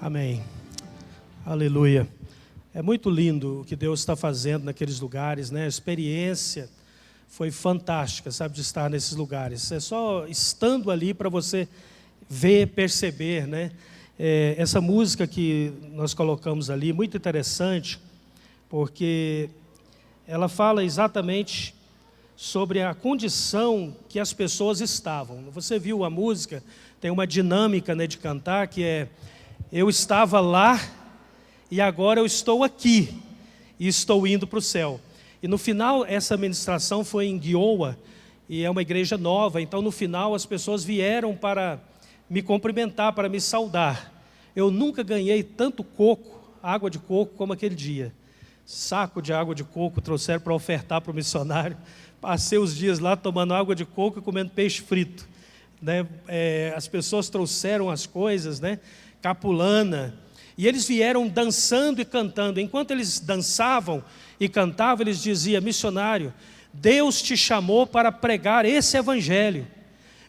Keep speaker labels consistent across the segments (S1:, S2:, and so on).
S1: Amém. Aleluia. É muito lindo o que Deus está fazendo naqueles lugares, né? A experiência foi fantástica, sabe, de estar nesses lugares. É só estando ali para você ver, perceber, né? Essa música que nós colocamos ali, muito interessante, porque ela fala exatamente sobre a condição que as pessoas estavam. Você viu a música, tem uma dinâmica, né, de cantar, que é: eu estava lá e agora eu estou aqui e estou indo para o céu. E no final, essa ministração foi em Guioa, e é uma igreja nova, então no final as pessoas vieram para me cumprimentar, para me saudar. Eu nunca ganhei tanto coco, água de coco, como aquele dia. Saco de água de coco trouxeram para ofertar para o missionário. Passei os dias lá tomando água de coco e comendo peixe frito, né? As pessoas trouxeram as coisas, né? Capulana, e eles vieram dançando e cantando. Enquanto eles dançavam e cantavam, eles diziam: missionário, Deus te chamou para pregar esse evangelho,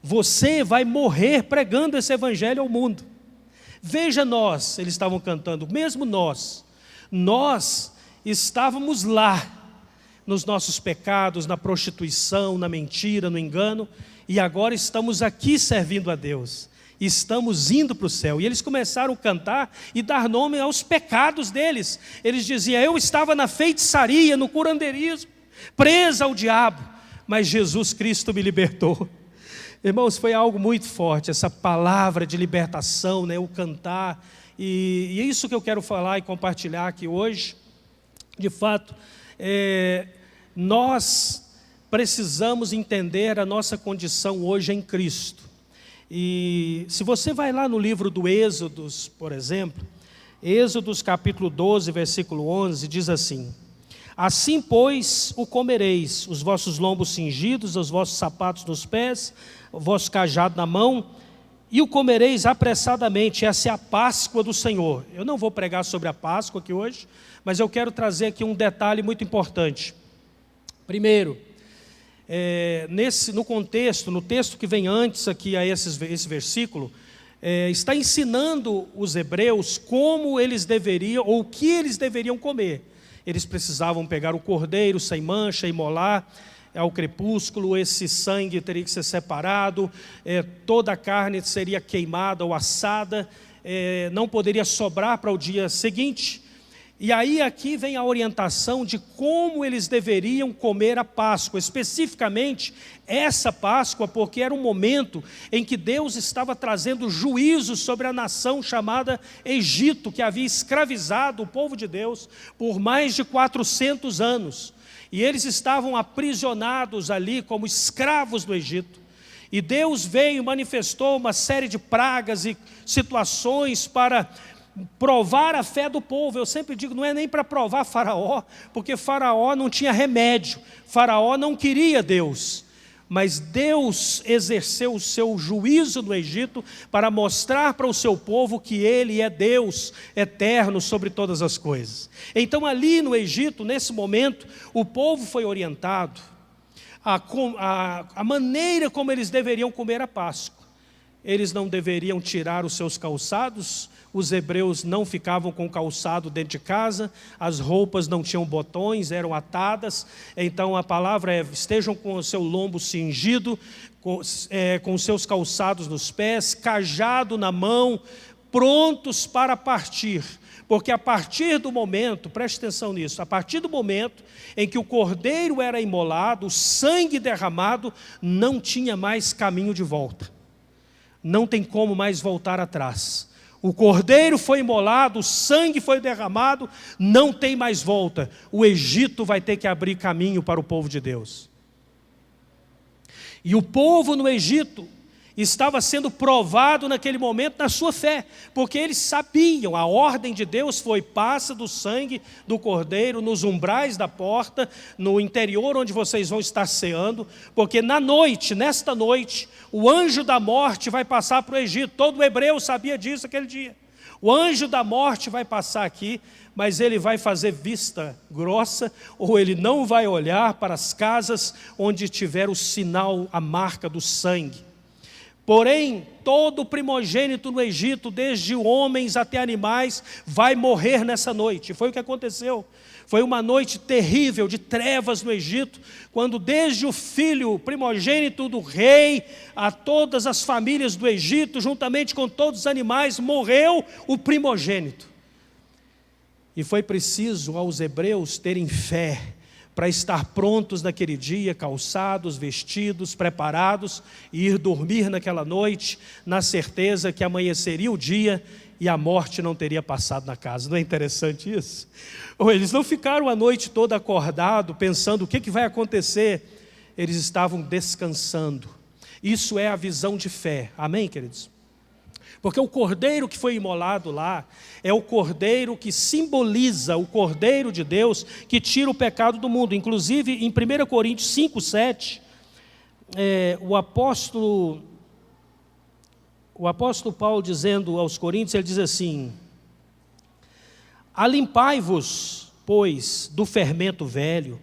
S1: você vai morrer pregando esse evangelho ao mundo. Veja nós, eles estavam cantando, mesmo nós estávamos lá, nos nossos pecados, na prostituição, na mentira, no engano, e agora estamos aqui servindo a Deus, estamos indo para o céu. E eles começaram a cantar e dar nome aos pecados deles. Eles diziam: eu estava na feitiçaria, no curandeirismo, presa ao diabo, mas Jesus Cristo me libertou. Irmãos, foi algo muito forte, essa palavra de libertação, né, o cantar, e é isso que eu quero falar e compartilhar aqui hoje. De fato, nós precisamos entender a nossa condição hoje em Cristo. E se você vai lá no livro do Êxodos, por exemplo, Êxodos capítulo 12, versículo 11, diz assim: assim, pois, o comereis, os vossos lombos cingidos, os vossos sapatos nos pés, o vosso cajado na mão, e o comereis apressadamente. Essa é a Páscoa do Senhor. Eu não vou pregar sobre a Páscoa aqui hoje, mas eu quero trazer aqui um detalhe muito importante. Primeiro, no contexto, no texto que vem antes aqui a esse versículo, está ensinando os hebreus como eles deveriam, ou o que eles deveriam comer. Eles precisavam pegar o cordeiro sem mancha, imolar ao crepúsculo, esse sangue teria que ser separado, toda a carne seria queimada ou assada, não poderia sobrar para o dia seguinte. E aí aqui vem a orientação de como eles deveriam comer a Páscoa, especificamente essa Páscoa, porque era um momento em que Deus estava trazendo juízo sobre a nação chamada Egito, que havia escravizado o povo de Deus por mais de 400 anos. E eles estavam aprisionados ali como escravos do Egito. E Deus veio e manifestou uma série de pragas e situações para provar a fé do povo. Eu sempre digo, não é nem para provar Faraó, porque Faraó não tinha remédio, Faraó não queria Deus, mas Deus exerceu o seu juízo no Egito para mostrar para o seu povo que Ele é Deus eterno sobre todas as coisas. Então ali no Egito, nesse momento, o povo foi orientado a maneira como eles deveriam comer a Páscoa. Eles não deveriam tirar os seus calçados. Os hebreus não ficavam com calçado dentro de casa, as roupas não tinham botões, eram atadas. Então a palavra é: estejam com o seu lombo cingido, com os seus calçados nos pés, cajado na mão, prontos para partir. Porque a partir do momento, preste atenção nisso, a partir do momento em que o cordeiro era imolado, o sangue derramado, não tinha mais caminho de volta. Não tem como mais voltar atrás. O cordeiro foi imolado, o sangue foi derramado, não tem mais volta. O Egito vai ter que abrir caminho para o povo de Deus. E o povo no Egito estava sendo provado naquele momento na sua fé, porque eles sabiam, a ordem de Deus foi: passa do sangue do cordeiro nos umbrais da porta, no interior onde vocês vão estar ceando, porque nesta noite, o anjo da morte vai passar para o Egito. Todo hebreu sabia disso aquele dia. O anjo da morte vai passar aqui, mas ele vai fazer vista grossa, ou ele não vai olhar para as casas onde tiver o sinal, a marca do sangue. Porém, todo primogênito no Egito, desde homens até animais, vai morrer nessa noite. E foi o que aconteceu. Foi uma noite terrível de trevas no Egito, quando desde o filho primogênito do rei, a todas as famílias do Egito, juntamente com todos os animais, morreu o primogênito. E foi preciso aos hebreus terem fé, para estar prontos naquele dia, calçados, vestidos, preparados, e ir dormir naquela noite, na certeza que amanheceria o dia e a morte não teria passado na casa. Não é interessante isso? Ou eles não ficaram a noite toda acordados, pensando o que vai acontecer. Eles estavam descansando. Isso é a visão de fé. Amém, queridos? Porque o cordeiro que foi imolado lá é o cordeiro que simboliza o cordeiro de Deus que tira o pecado do mundo. Inclusive, em 1 Coríntios 5, 7, o apóstolo Paulo, dizendo aos Coríntios, ele diz assim: alimpai-vos, pois, do fermento velho,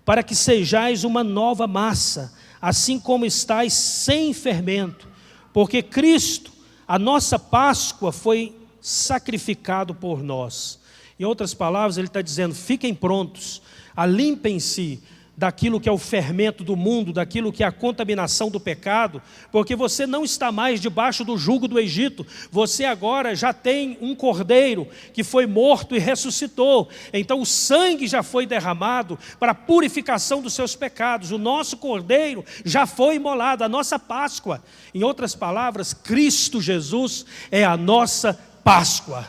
S1: para que sejais uma nova massa, assim como estáis sem fermento, porque Cristo, a nossa Páscoa, foi sacrificado por nós. Em outras palavras, ele está dizendo: fiquem prontos, alimpem-se daquilo que é o fermento do mundo, daquilo que é a contaminação do pecado, porque você não está mais debaixo do jugo do Egito. Você agora já tem um cordeiro que foi morto e ressuscitou. Então o sangue já foi derramado para a purificação dos seus pecados. O nosso cordeiro já foi imolado, a nossa Páscoa. Em outras palavras, Cristo Jesus é a nossa Páscoa.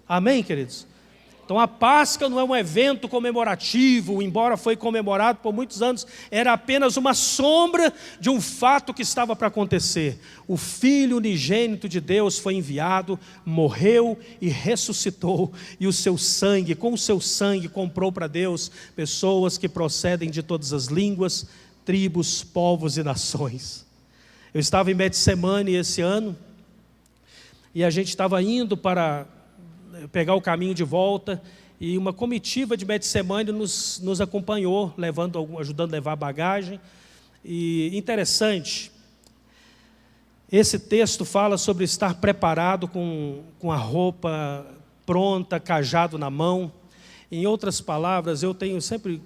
S1: Amém, queridos? Então a Páscoa não é um evento comemorativo, embora foi comemorado por muitos anos, era apenas uma sombra de um fato que estava para acontecer. O Filho unigênito de Deus foi enviado, morreu e ressuscitou, e o seu sangue, com o seu sangue comprou para Deus pessoas que procedem de todas as línguas, tribos, povos e nações. Eu estava em Getsemane esse ano, e a gente estava indo para pegar o caminho de volta, e uma comitiva de Getsemane nos acompanhou, ajudando a levar bagagem. E interessante, esse texto fala sobre estar preparado com a roupa pronta, cajado na mão. Em outras palavras, eu tenho sempre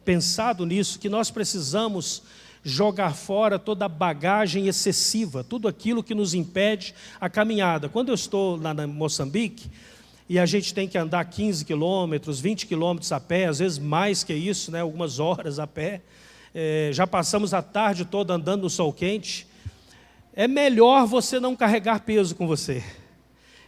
S1: pensado nisso, que nós precisamos jogar fora toda a bagagem excessiva, tudo aquilo que nos impede a caminhada. Quando eu estou lá na Moçambique, e a gente tem que andar 15 quilômetros, 20 quilômetros a pé, às vezes mais que isso, né? Algumas horas a pé. Já passamos a tarde toda andando no sol quente. É melhor você não carregar peso com você.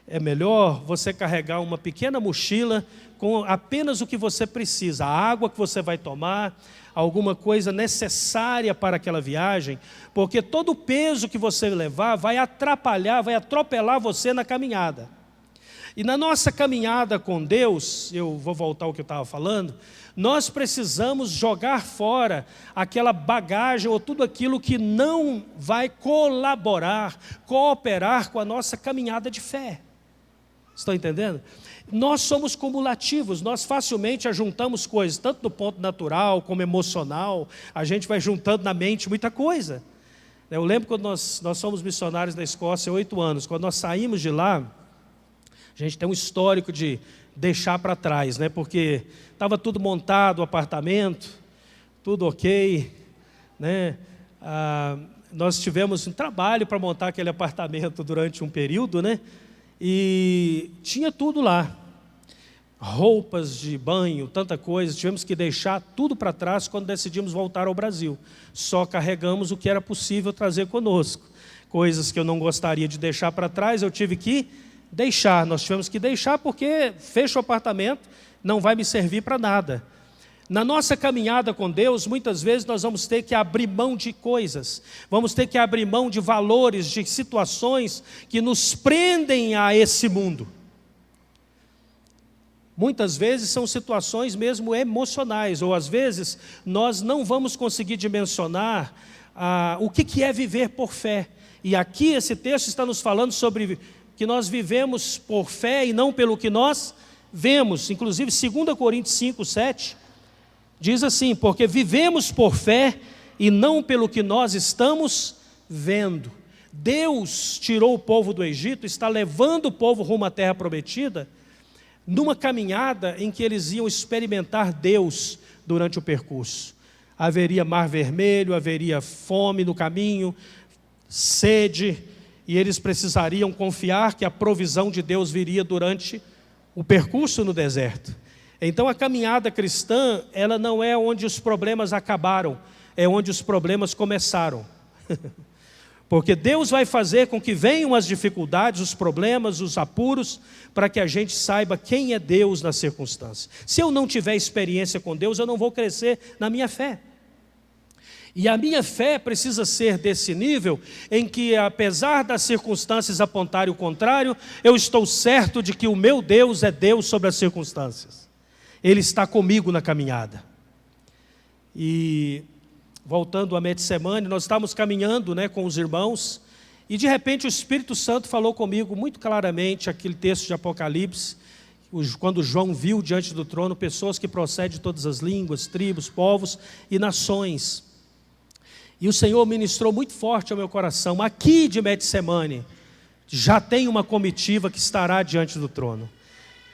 S1: É melhor você carregar uma pequena mochila com apenas o que você precisa. A água que você vai tomar, alguma coisa necessária para aquela viagem, porque todo o peso que você levar vai atrapalhar, vai atropelar você na caminhada. E na nossa caminhada com Deus, eu vou voltar ao que eu estava falando, nós precisamos jogar fora aquela bagagem ou tudo aquilo que não vai colaborar, cooperar com a nossa caminhada de fé. Estão entendendo? Nós somos cumulativos, nós facilmente ajuntamos coisas, tanto do ponto natural como emocional, a gente vai juntando na mente muita coisa. Eu lembro quando nós fomos missionários na Escócia há 8 anos, quando nós saímos de lá, a gente tem um histórico de deixar para trás, né? Porque estava tudo montado, o apartamento, tudo ok, né? Nós tivemos um trabalho para montar aquele apartamento durante um período, né? E tinha tudo lá, roupas de banho, tanta coisa. Tivemos que deixar tudo para trás quando decidimos voltar ao Brasil. Só carregamos o que era possível trazer conosco. Coisas que eu não gostaria de deixar para trás, eu tive que deixar. Nós tivemos que deixar porque fecha o apartamento, não vai me servir para nada. Na nossa caminhada com Deus, muitas vezes nós vamos ter que abrir mão de coisas, vamos ter que abrir mão de valores, de situações que nos prendem a esse mundo. Muitas vezes são situações mesmo emocionais, ou às vezes nós não vamos conseguir dimensionar o que é viver por fé. E aqui esse texto está nos falando sobre que nós vivemos por fé e não pelo que nós vemos. Inclusive 2 Coríntios 5, 7, diz assim: porque vivemos por fé e não pelo que nós estamos vendo. Deus tirou o povo do Egito, está levando o povo rumo à terra prometida, numa caminhada em que eles iam experimentar Deus durante o percurso. Haveria mar vermelho, haveria fome no caminho, sede, e eles precisariam confiar que a provisão de Deus viria durante o percurso no deserto. Então a caminhada cristã, ela não é onde os problemas acabaram, é onde os problemas começaram. Porque Deus vai fazer com que venham as dificuldades, os problemas, os apuros, para que a gente saiba quem é Deus nas circunstâncias. Se eu não tiver experiência com Deus, eu não vou crescer na minha fé. E a minha fé precisa ser desse nível em que, apesar das circunstâncias apontarem o contrário, eu estou certo de que o meu Deus é Deus sobre as circunstâncias. Ele está comigo na caminhada. E voltando a Metsemane, nós estávamos caminhando, com os irmãos, e de repente o Espírito Santo falou comigo muito claramente aquele texto de Apocalipse, quando João viu diante do trono pessoas que procedem de todas as línguas, tribos, povos e nações. E o Senhor ministrou muito forte ao meu coração: aqui de Metsemane já tem uma comitiva que estará diante do trono.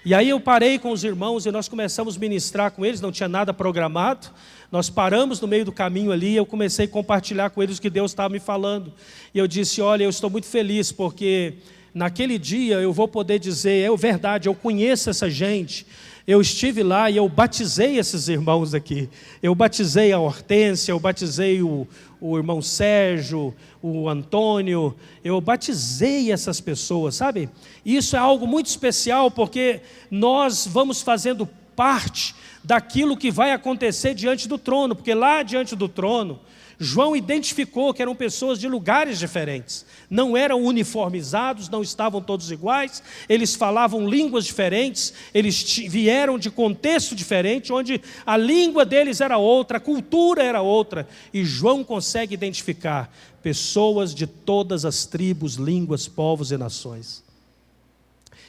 S1: E aí eu parei com os irmãos e nós começamos a ministrar com eles, não tinha nada programado. Nós paramos no meio do caminho ali e eu comecei a compartilhar com eles o que Deus estava me falando. E eu disse: olha, eu estou muito feliz porque naquele dia eu vou poder dizer, é verdade, eu conheço essa gente. Eu estive lá e eu batizei esses irmãos aqui. Eu batizei a Hortência, eu batizei o irmão Sérgio, o Antônio. Eu batizei essas pessoas, sabe? Isso é algo muito especial porque nós vamos fazendo parte daquilo que vai acontecer diante do trono. Porque lá diante do trono, João identificou que eram pessoas de lugares diferentes, não eram uniformizados, não estavam todos iguais, eles falavam línguas diferentes, eles vieram de contexto diferente, onde a língua deles era outra, a cultura era outra, e João consegue identificar pessoas de todas as tribos, línguas, povos e nações.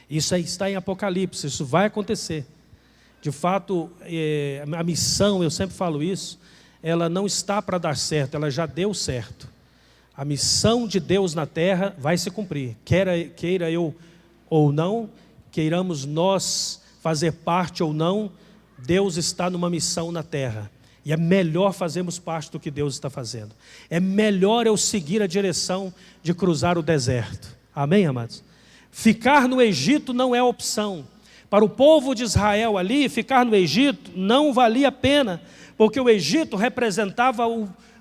S1: Isso aí está em Apocalipse, isso vai acontecer. De fato, a missão, eu sempre falo isso, ela não está para dar certo, ela já deu certo. A missão de Deus na terra vai se cumprir. Queira eu ou não, queiramos nós fazer parte ou não, Deus está numa missão na terra. E é melhor fazermos parte do que Deus está fazendo. É melhor eu seguir a direção de cruzar o deserto. Amém, amados? Ficar no Egito não é opção. Para o povo de Israel ali, ficar no Egito não valia a pena, porque o Egito representava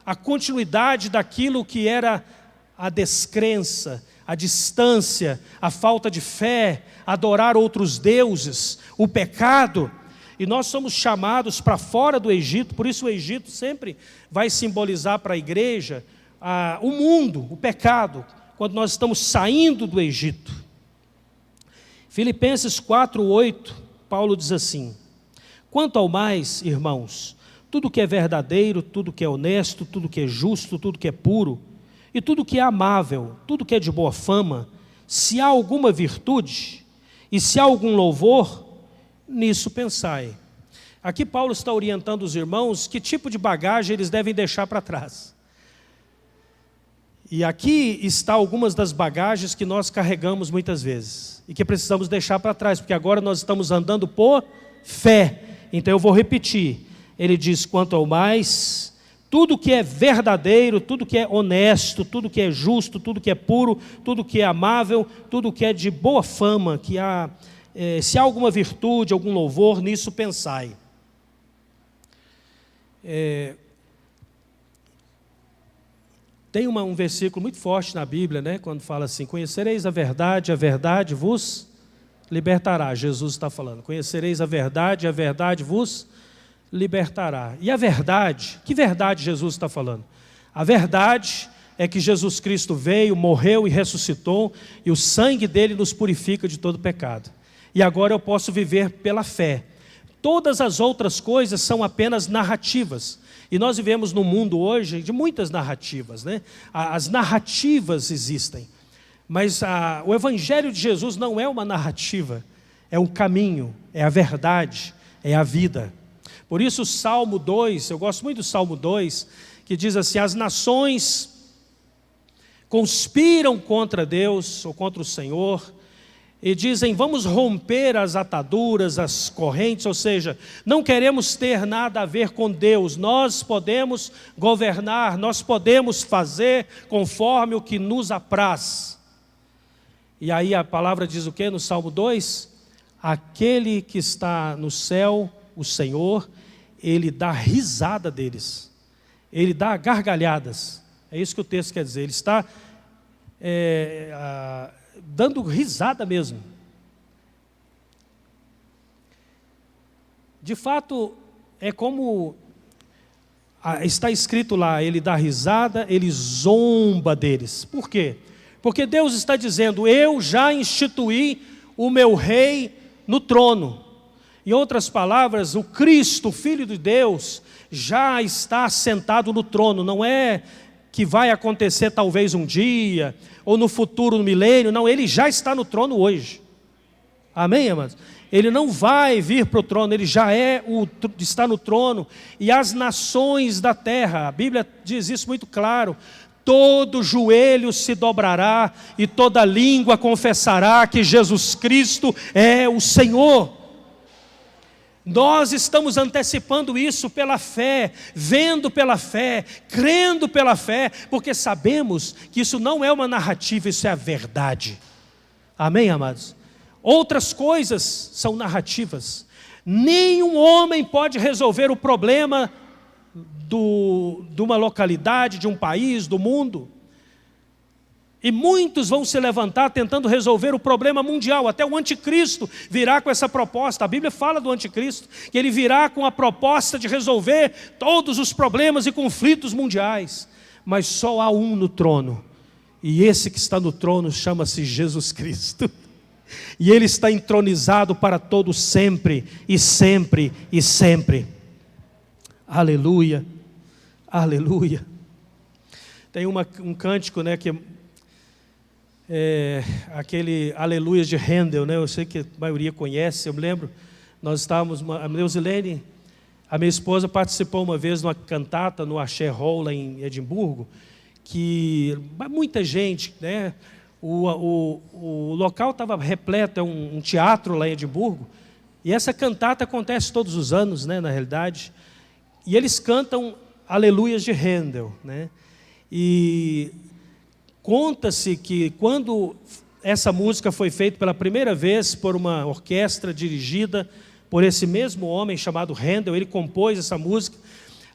S1: a continuidade daquilo que era a descrença, a distância, a falta de fé, adorar outros deuses, o pecado. E nós somos chamados para fora do Egito, por isso o Egito sempre vai simbolizar para a igreja o mundo, o pecado, quando nós estamos saindo do Egito. Filipenses 4:8, Paulo diz assim: quanto ao mais, irmãos, tudo que é verdadeiro, tudo que é honesto, tudo que é justo, tudo que é puro, e tudo que é amável, tudo que é de boa fama, se há alguma virtude, e se há algum louvor, nisso pensai. Aqui Paulo está orientando os irmãos que tipo de bagagem eles devem deixar para trás. E aqui está algumas das bagagens que nós carregamos muitas vezes, e que precisamos deixar para trás, porque agora nós estamos andando por fé. Então eu vou repetir. Ele diz: quanto ao mais, tudo que é verdadeiro, tudo que é honesto, tudo que é justo, tudo que é puro, tudo que é amável, tudo que é de boa fama, se há alguma virtude, algum louvor, nisso pensai. Tem um versículo muito forte na Bíblia, quando fala assim: conhecereis a verdade vos libertará. Jesus está falando: conhecereis a verdade vos libertará. E a verdade, que verdade Jesus está falando? A verdade é que Jesus Cristo veio, morreu e ressuscitou, e o sangue dele nos purifica de todo pecado. E agora eu posso viver pela fé. Todas as outras coisas são apenas narrativas. E nós vivemos num mundo hoje de muitas narrativas, As narrativas existem, mas o Evangelho de Jesus não é uma narrativa, é um caminho, é a verdade, é a vida. Por isso o Salmo 2, eu gosto muito do Salmo 2, que diz assim: as nações conspiram contra Deus ou contra o Senhor e dizem: vamos romper as ataduras, as correntes, ou seja, não queremos ter nada a ver com Deus, nós podemos governar, nós podemos fazer conforme o que nos apraz. E aí a palavra diz o quê no Salmo 2? Aquele que está no céu, o Senhor, Ele dá risada deles, Ele dá gargalhadas, é isso que o texto quer dizer, Ele está dando risada mesmo. De fato, é como está escrito lá, Ele dá risada, Ele zomba deles. Por quê? Porque Deus está dizendo: eu já instituí o meu rei no trono. Em outras palavras, o Cristo, o Filho de Deus, já está sentado no trono. Não é que vai acontecer talvez um dia, ou no futuro, no milênio. Não, Ele já está no trono hoje. Amém, amados? Ele não vai vir para o trono, Ele já está no trono. E as nações da terra, a Bíblia diz isso muito claro: todo joelho se dobrará e toda língua confessará que Jesus Cristo é o Senhor. Nós estamos antecipando isso pela fé, vendo pela fé, crendo pela fé, porque sabemos que isso não é uma narrativa, isso é a verdade. Amém, amados? Outras coisas são narrativas. Nenhum homem pode resolver o problema de uma localidade, de um país, do mundo. E muitos vão se levantar tentando resolver o problema mundial. Até o anticristo virá com essa proposta. A Bíblia fala do anticristo, que ele virá com a proposta de resolver todos os problemas e conflitos mundiais. Mas só há um no trono. E esse que está no trono chama-se Jesus Cristo. E Ele está entronizado para todo sempre, e sempre, e sempre. Aleluia, aleluia. Tem um cântico, né, que aquele Aleluia de Handel, né? Eu sei que a maioria conhece. Eu me lembro, nós estávamos, a Neusilene, a minha esposa, participou uma vez numa cantata no Axé Hall lá em Edimburgo, que muita gente, né? O local estava repleto, é um teatro lá em Edimburgo, e essa cantata acontece todos os anos, né, na realidade, e eles cantam Aleluias de Handel, né? E conta-se que quando essa música foi feita pela primeira vez por uma orquestra dirigida por esse mesmo homem chamado Handel, ele compôs essa música.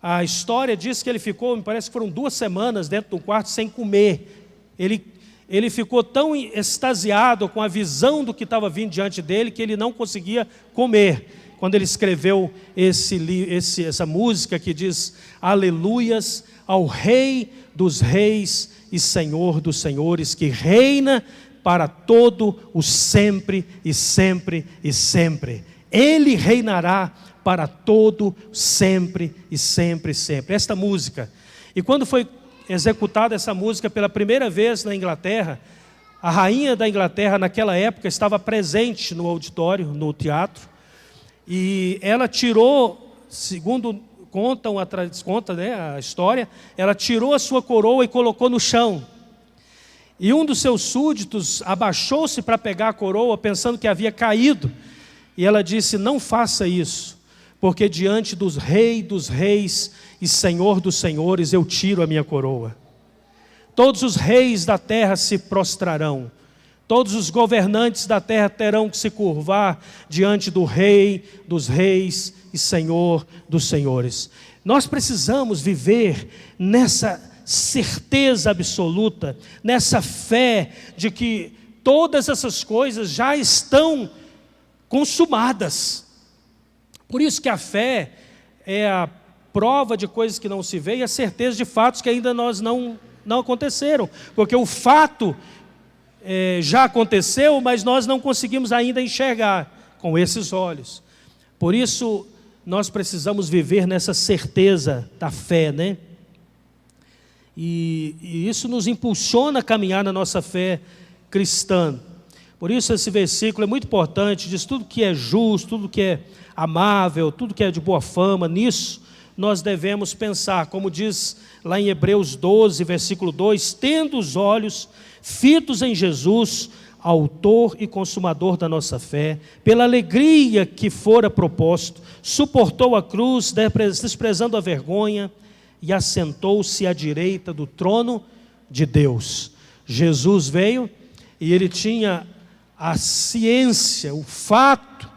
S1: A história diz que ele ficou, me parece que foram 2 semanas dentro do quarto sem comer. Ele ficou tão extasiado com a visão do que estava vindo diante dele que ele não conseguia comer. Quando ele escreveu essa música que diz: Aleluias ao Rei dos Reis e Senhor dos Senhores, que reina para todo o sempre e sempre e sempre. Ele reinará para todo sempre e sempre e sempre. Esta música. E quando foi executada essa música pela primeira vez na Inglaterra, a rainha da Inglaterra naquela época estava presente no auditório, no teatro, e ela tirou, segundo conta, né, a história, ela tirou a sua coroa e colocou no chão. E um dos seus súditos abaixou-se para pegar a coroa, pensando que havia caído. E ela disse: não faça isso, porque diante dos reis e Senhor dos senhores eu tiro a minha coroa. Todos os reis da terra se prostrarão, todos os governantes da terra terão que se curvar diante do Rei dos reis e Senhor dos senhores. Nós precisamos viver nessa certeza absoluta, nessa fé de que todas essas coisas já estão consumadas. Por isso que a fé é a prova de coisas que não se vê e a certeza de fatos que ainda não aconteceram, porque o fato já aconteceu, mas nós não conseguimos ainda enxergar com esses olhos. Por isso nós precisamos viver nessa certeza da fé, né? E isso nos impulsiona a caminhar na nossa fé cristã. Por isso esse versículo é muito importante. Diz: tudo que é justo, tudo que é amável, tudo que é de boa fama, nisso nós devemos pensar, como diz lá em Hebreus 12, versículo 2, tendo os olhos fitos em Jesus, autor e consumador da nossa fé, pela alegria que fora proposto, suportou a cruz, desprezando a vergonha, e assentou-se à direita do trono de Deus. Jesus veio e ele tinha a ciência, o fato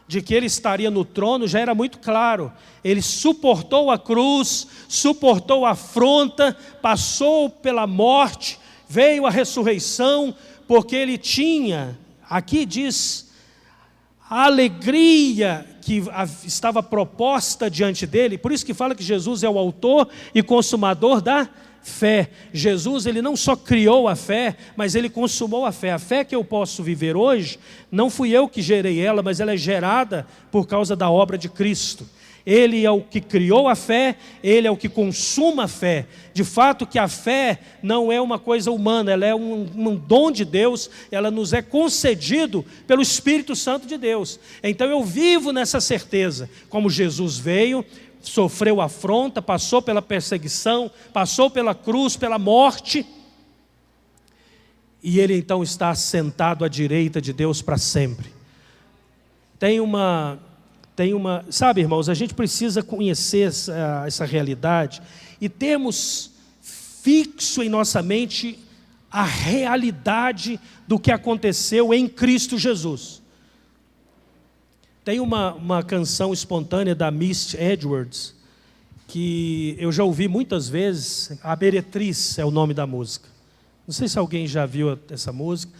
S1: de que ele estaria no trono já era muito claro. Ele suportou a cruz, suportou a afronta, passou pela morte, veio a ressurreição, porque ele tinha, aqui diz, a alegria que estava proposta diante dele. Por isso que fala que Jesus é o autor e consumador da fé. Jesus, ele não só criou a fé, mas ele consumou a fé. A fé que eu posso viver hoje, não fui eu que gerei ela, mas ela é gerada por causa da obra de Cristo. Ele é o que criou a fé, ele é o que consuma a fé. De fato que a fé não é uma coisa humana, ela é um dom de Deus, ela nos é concedido pelo Espírito Santo de Deus. Então eu vivo nessa certeza, como Jesus veio, sofreu afronta, passou pela perseguição, passou pela cruz, pela morte, e ele então está sentado à direita de Deus para sempre. Sabe, irmãos, a gente precisa conhecer essa realidade e termos fixo em nossa mente a realidade do que aconteceu em Cristo Jesus. Tem uma canção espontânea da Misty Edwards, que eu já ouvi muitas vezes, A Meretriz é o nome da música. Não sei se alguém já viu essa música,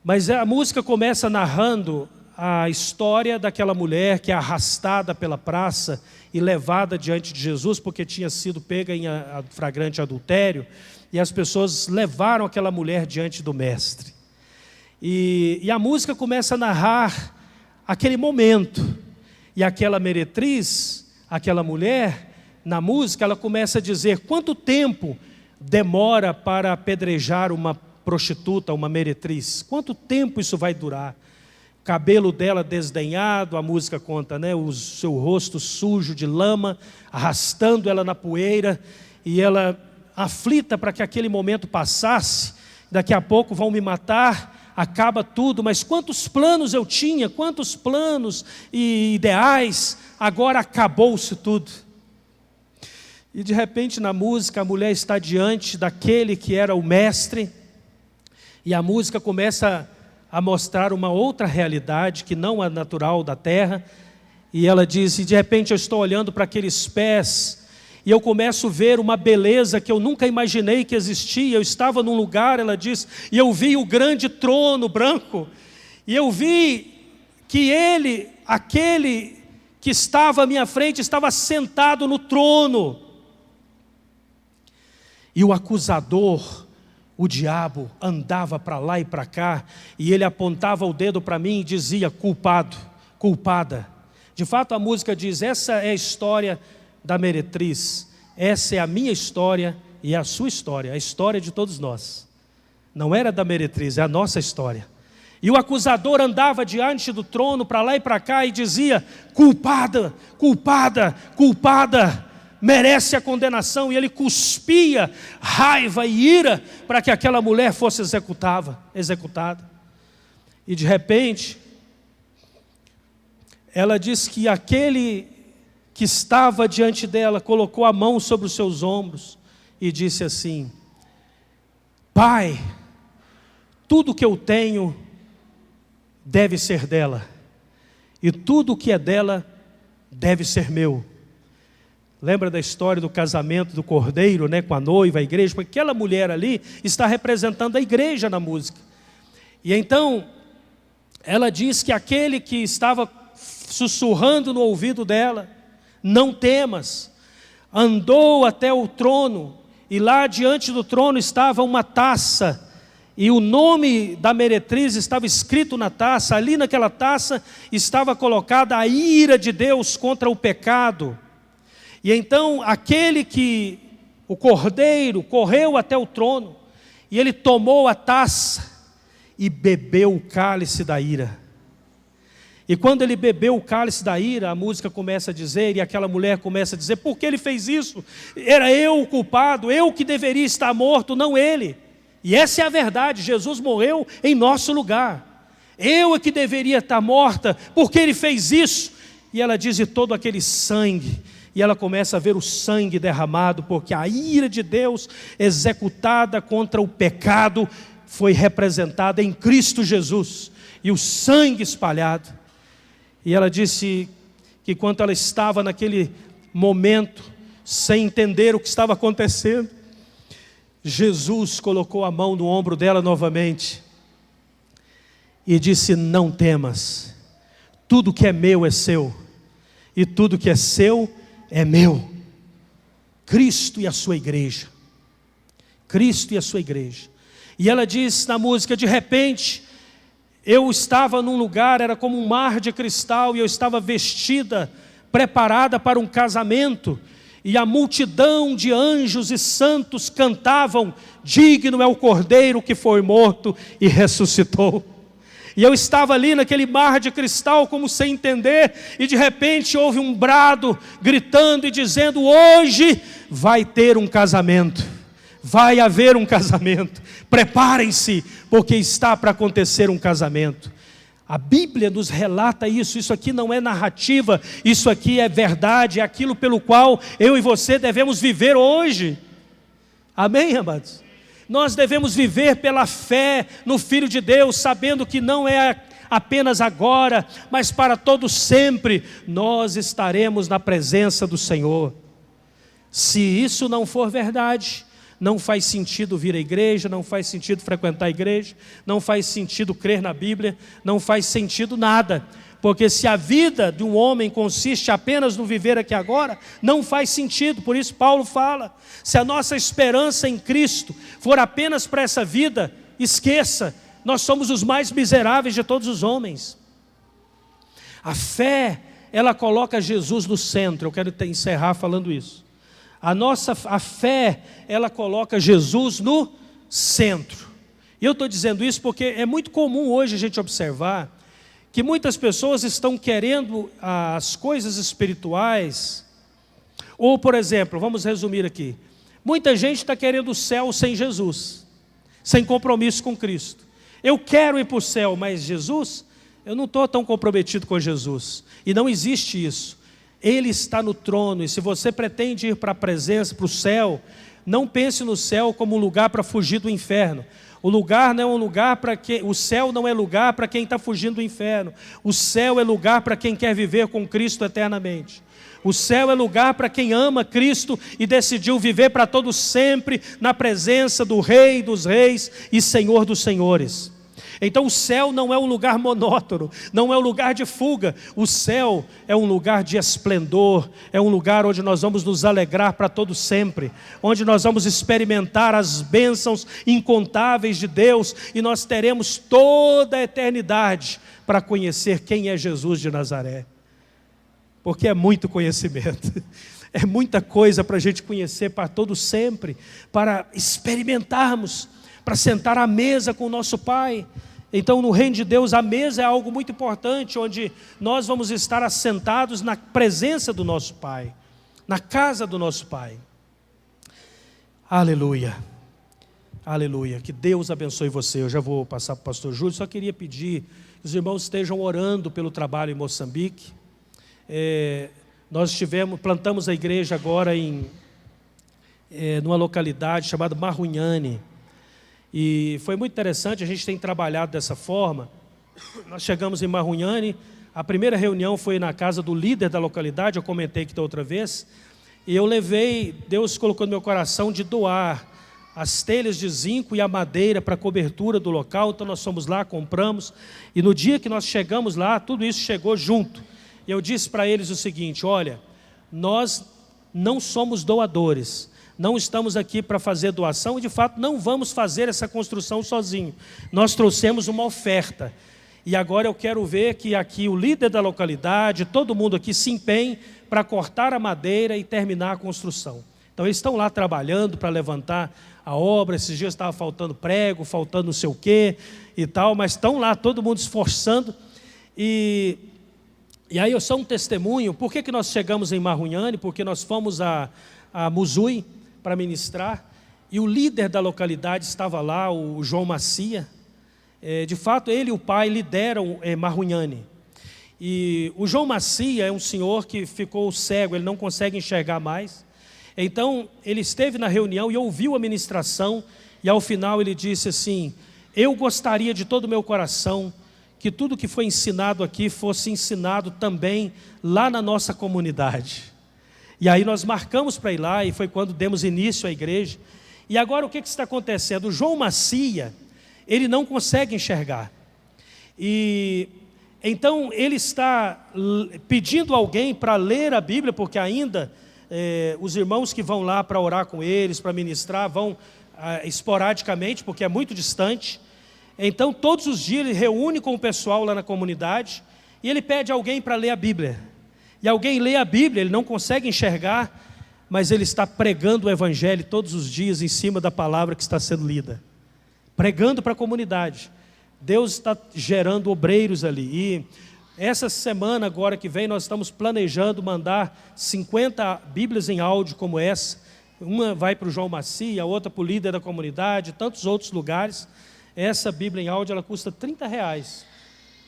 S1: mas a música começa narrando a história daquela mulher que é arrastada pela praça e levada diante de Jesus, porque tinha sido pega em flagrante adultério, e as pessoas levaram aquela mulher diante do mestre. E a música começa a narrar aquele momento, e aquela meretriz, aquela mulher, na música, ela começa a dizer quanto tempo demora para apedrejar uma prostituta, uma meretriz, quanto tempo isso vai durar? Cabelo dela desdenhado, a música conta, né? O seu rosto sujo de lama, arrastando ela na poeira, e ela aflita para que aquele momento passasse, daqui a pouco vão me matar, acaba tudo, mas quantos planos eu tinha, quantos planos e ideais, agora acabou-se tudo. E de repente na música a mulher está diante daquele que era o mestre, e a música começa a mostrar uma outra realidade que não é natural da terra, e ela diz, e de repente eu estou olhando para aqueles pés, e eu começo a ver uma beleza que eu nunca imaginei que existia. Eu estava num lugar, ela diz, e eu vi o grande trono branco, e eu vi que ele, aquele que estava à minha frente, estava sentado no trono, e o acusador, o diabo, andava para lá e para cá, e ele apontava o dedo para mim e dizia, culpado, culpada. De fato a música diz, essa é a história da meretriz, essa é a minha história e a sua história, a história de todos nós. Não era da meretriz, é a nossa história. E o acusador andava diante do trono para lá e para cá e dizia, culpada, culpada, culpada, merece a condenação, e ele cuspia raiva e ira para que aquela mulher fosse executada. E de repente, ela diz que aquele que estava diante dela colocou a mão sobre os seus ombros e disse assim, Pai, tudo que eu tenho deve ser dela, e tudo que é dela deve ser meu. Lembra da história do casamento do cordeiro, né, com a noiva, a igreja? Porque aquela mulher ali está representando a igreja na música. E então, ela diz que aquele que estava sussurrando no ouvido dela, não temas, andou até o trono, e lá diante do trono estava uma taça, e o nome da meretriz estava escrito na taça. Ali naquela taça estava colocada a ira de Deus contra o pecado. E então o cordeiro correu até o trono, e ele tomou a taça e bebeu o cálice da ira. E quando ele bebeu o cálice da ira, a música começa a dizer, e aquela mulher começa a dizer: por que ele fez isso? Era eu o culpado, eu que deveria estar morto, não ele. E essa é a verdade, Jesus morreu em nosso lugar. Eu é que deveria estar morta, porque ele fez isso. E ela diz: e todo aquele sangue. E ela começa a ver o sangue derramado, porque a ira de Deus executada contra o pecado foi representada em Cristo Jesus. E o sangue espalhado. E ela disse que quando ela estava naquele momento, sem entender o que estava acontecendo, Jesus colocou a mão no ombro dela novamente e disse: não temas, tudo que é meu é seu, e tudo que é seu é meu. Cristo e a sua igreja. Cristo e a sua igreja. E ela diz na música: de repente, eu estava num lugar, era como um mar de cristal, e eu estava vestida, preparada para um casamento, e a multidão de anjos e santos cantavam: digno é o Cordeiro que foi morto e ressuscitou. E eu estava ali naquele mar de cristal, como sem entender, e de repente houve um brado, gritando e dizendo: hoje vai ter um casamento. Vai haver um casamento, preparem-se, porque está para acontecer um casamento. A Bíblia nos relata isso, isso aqui não é narrativa, isso aqui é verdade, é aquilo pelo qual eu e você devemos viver hoje. Amém, amados? Nós devemos viver pela fé no Filho de Deus, sabendo que não é apenas agora, mas para todo sempre, nós estaremos na presença do Senhor. Se isso não for verdade, não faz sentido vir à igreja, não faz sentido frequentar a igreja, não faz sentido crer na Bíblia, não faz sentido nada. Porque se a vida de um homem consiste apenas no viver aqui agora, não faz sentido. Por isso Paulo fala: se a nossa esperança em Cristo for apenas para essa vida, esqueça, nós somos os mais miseráveis de todos os homens. A fé, ela coloca Jesus no centro. Eu quero encerrar falando isso. A fé, ela coloca Jesus no centro. E eu estou dizendo isso porque é muito comum hoje a gente observar que muitas pessoas estão querendo as coisas espirituais. Ou, por exemplo, vamos resumir aqui, muita gente está querendo o céu sem Jesus, sem compromisso com Cristo. Eu quero ir para o céu, mas Jesus, eu não estou tão comprometido com Jesus. E não existe isso. Ele está no trono, e se você pretende ir para a presença, para o céu, não pense no céu como um lugar para fugir do inferno. O céu não é lugar para quem está fugindo do inferno. O céu é lugar para quem quer viver com Cristo eternamente. O céu é lugar para quem ama Cristo e decidiu viver para todo sempre na presença do Rei dos Reis e Senhor dos Senhores. Então o céu não é um lugar monótono, não é um lugar de fuga. O céu é um lugar de esplendor, é um lugar onde nós vamos nos alegrar para todo sempre, onde nós vamos experimentar as bênçãos incontáveis de Deus, e nós teremos toda a eternidade para conhecer quem é Jesus de Nazaré. Porque é muito conhecimento, é muita coisa para a gente conhecer para todo sempre, para experimentarmos, para sentar à mesa com o nosso Pai. Então, no reino de Deus, a mesa é algo muito importante, onde nós vamos estar assentados na presença do nosso Pai, na casa do nosso Pai. Aleluia, aleluia, que Deus abençoe você. Eu já vou passar para o pastor Júlio, só queria pedir que os irmãos estejam orando pelo trabalho em Moçambique. Nós plantamos a igreja agora numa localidade chamada Marunhane. E foi muito interessante, a gente tem trabalhado dessa forma. Nós chegamos em Marunhane, a primeira reunião foi na casa do líder da localidade, eu comentei aqui da outra vez, e eu levei, Deus colocou no meu coração de doar as telhas de zinco e a madeira para a cobertura do local. Então nós fomos lá, compramos, e no dia que nós chegamos lá, tudo isso chegou junto. E eu disse para eles o seguinte: olha, nós não somos doadores, não estamos aqui para fazer doação, e de fato não vamos fazer essa construção sozinho. Nós trouxemos uma oferta, e agora eu quero ver que aqui o líder da localidade, todo mundo aqui se empenhe para cortar a madeira e terminar a construção. Então eles estão lá trabalhando para levantar a obra. Esses dias estava faltando prego, faltando não sei o quê e tal, mas estão lá todo mundo esforçando. E E aí eu sou um testemunho. Por que nós chegamos em Marunhane? Porque nós fomos a Muzui para ministrar, e o líder da localidade estava lá, o João Macia. De fato, ele e o pai lideram Marunhane. E o João Macia é um senhor que ficou cego, ele não consegue enxergar mais. Então, ele esteve na reunião e ouviu a ministração, e ao final ele disse assim: eu gostaria de todo o meu coração que tudo que foi ensinado aqui fosse ensinado também lá na nossa comunidade. E aí nós marcamos para ir lá, e foi quando demos início à igreja. E agora o que está acontecendo? O João Macia, ele não consegue enxergar. E então ele está pedindo alguém para ler a Bíblia, porque ainda os irmãos que vão lá para orar com eles, para ministrar, vão esporadicamente, porque é muito distante. Então todos os dias ele reúne com o pessoal lá na comunidade, e ele pede alguém para ler a Bíblia. E alguém lê a Bíblia, ele não consegue enxergar, mas ele está pregando o Evangelho todos os dias em cima da palavra que está sendo lida, pregando para a comunidade. Deus está gerando obreiros ali. E essa semana agora que vem nós estamos planejando mandar 50 Bíblias em áudio como essa. Uma vai para o João Macia, a outra para o líder da comunidade, tantos outros lugares. Essa Bíblia em áudio ela custa R$30,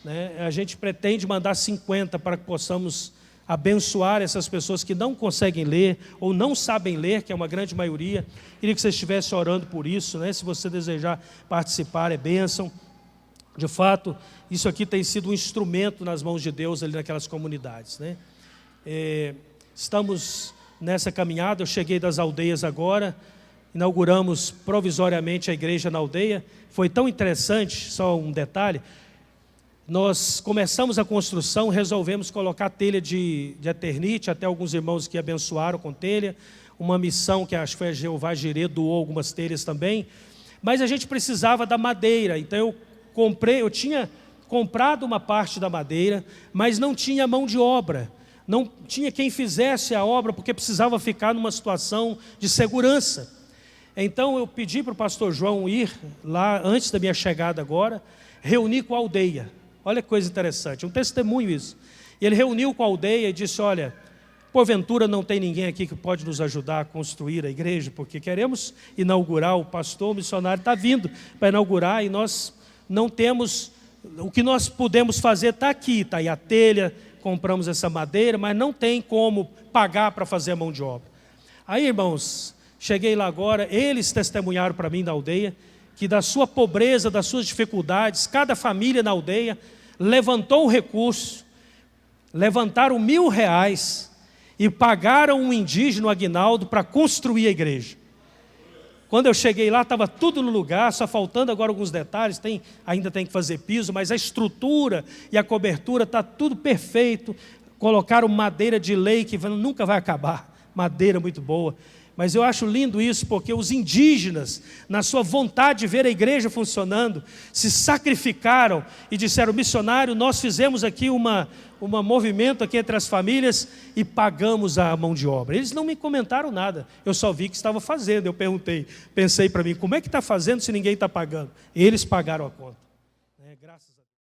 S1: né? A gente pretende mandar 50 para que possamos abençoar essas pessoas que não conseguem ler ou não sabem ler, que é uma grande maioria. Queria que você estivesse orando por isso, né? Se você desejar participar, é bênção. De fato, isso aqui tem sido um instrumento nas mãos de Deus ali naquelas comunidades, né? Estamos nessa caminhada. Eu cheguei das aldeias agora, inauguramos provisoriamente a igreja na aldeia. Foi tão interessante, só um detalhe, nós começamos a construção, resolvemos colocar telha de eternite, até alguns irmãos que abençoaram com telha, uma missão que acho que foi a Jeová Jirê, doou algumas telhas também, mas a gente precisava da madeira. Então eu tinha comprado uma parte da madeira, mas não tinha mão de obra, não tinha quem fizesse a obra, porque precisava ficar numa situação de segurança. Então eu pedi para o pastor João ir lá, antes da minha chegada agora, reunir com a aldeia. Olha que coisa interessante, um testemunho isso. E ele reuniu com a aldeia e disse: olha, porventura não tem ninguém aqui que pode nos ajudar a construir a igreja, porque queremos inaugurar, o pastor, o missionário está vindo para inaugurar, e nós não temos, o que nós podemos fazer está aqui, está aí a telha, compramos essa madeira, mas não tem como pagar para fazer a mão de obra. Aí, irmãos, cheguei lá agora, eles testemunharam para mim da aldeia, que da sua pobreza, das suas dificuldades, cada família na aldeia levantou um recurso, levantaram R$1.000 e pagaram um indígena, o Aguinaldo, para construir a igreja. Quando eu cheguei lá, estava tudo no lugar, só faltando agora alguns detalhes, ainda tem que fazer piso, mas a estrutura e a cobertura está tudo perfeito. Colocaram madeira de lei que nunca vai acabar, madeira muito boa. Mas eu acho lindo isso, porque os indígenas, na sua vontade de ver a igreja funcionando, se sacrificaram e disseram: missionário, nós fizemos aqui um movimento aqui entre as famílias e pagamos a mão de obra. Eles não me comentaram nada, eu só vi que estava fazendo. Eu pensei para mim, como é que está fazendo se ninguém está pagando? Eles pagaram a conta. Graças a Deus.